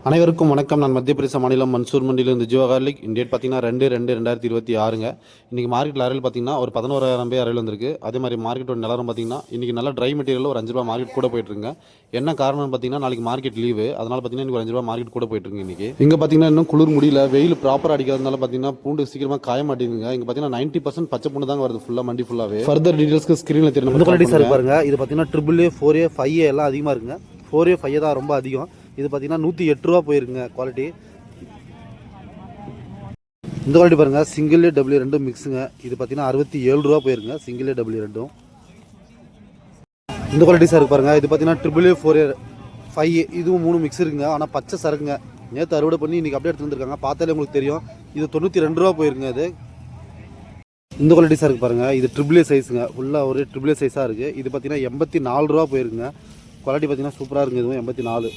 அனைவருக்கும் வணக்கம். நான் மத்திய பிரதேச மாநிலம் மன்சூர் மண்டியிலிருந்து ஜியோ கார்லிக். இந்த டேட் பார்த்தீங்கன்னா 2/2/2026ங்க. இன்றைக்கி மார்க்கெட்டில் அரையில் பார்த்தீங்கன்னா ஒரு 11,000 பேர் அரையில் வந்திருக்கு. அதே மாதிரி மார்க்கெட்டோட நிலவரம் பார்த்தீங்கன்னா இன்றைக்கி நல்ல ட்ரை மெட்டீரியல் ஒரு ₹5 மார்க்கெட் கூட போயிட்டுருங்க. என்ன காரணம்னு பார்த்தீங்கன்னா நாளைக்கு மார்க்கெட் லீவு, அதனால் பார்த்தீங்கன்னா இன்றைக்கி ₹5 மார்க்கெட் கூட போயிட்டுருக்கு. இன்றைக்கி இங்கே பார்த்தீங்கன்னா இன்னும் குளிர் முடியல, வெயில் ப்ராப்பராக அடிக்காதனால பார்த்தீங்கன்னா பூண்டு சீக்கிரமாக காய மாட்டேங்குங்க. இங்கே பார்த்தீங்கன்னா 90% பச்சை பூண்டு தாங்க வருது ஃபுல்லாக மண்டி ஃபுல்லாகவே. ஃபர்தர் டீட்டெயில்ஸ்க்கு ஸ்க்ரீனில் தெரியும். இந்த குவாலிட்டி சார் பாருங்க, இது பார்த்தீங்கன்னா AAA 4A 5A எல்லாம் அதிகமாக இருக்குங்க. 4A 5A தான் ரொம்ப அதிகம். இது பார்த்தீங்கன்னா ₹108 போயிருக்குங்க குவாலிட்டி. இந்த குவாலிட்டி பாருங்கள், சிங்கிள் W2 மிக்ஸுங்க. இது பார்த்தீங்கன்னா ₹67 போயிருங்க சிங்கிள் W2. இந்த குவாலிட்டி சார் பாருங்கள், இது பார்த்தீங்கன்னா AAA 4A 5A இதுவும் 3 மிக்ஸ் இருக்குங்க. ஆனால் பச்சை சரக்குங்க. நேற்று அறுவடை பண்ணி இன்றைக்கி அப்படியே எடுத்து வந்துருக்காங்க. பார்த்தாலே உங்களுக்கு தெரியும். இது ₹92 போயிருங்க. இது இந்த குவாலிட்டி சார் பாருங்கள், இது AAA சைஸுங்க. ஃபுல்லாக ஒரு AAA சைஸாக இருக்குது. இது பார்த்தீங்கன்னா ₹84 போயிருக்குங்க. குவாலிட்டி பார்த்தீங்கன்னா சூப்பராக இருக்குது. இதுவும் 84.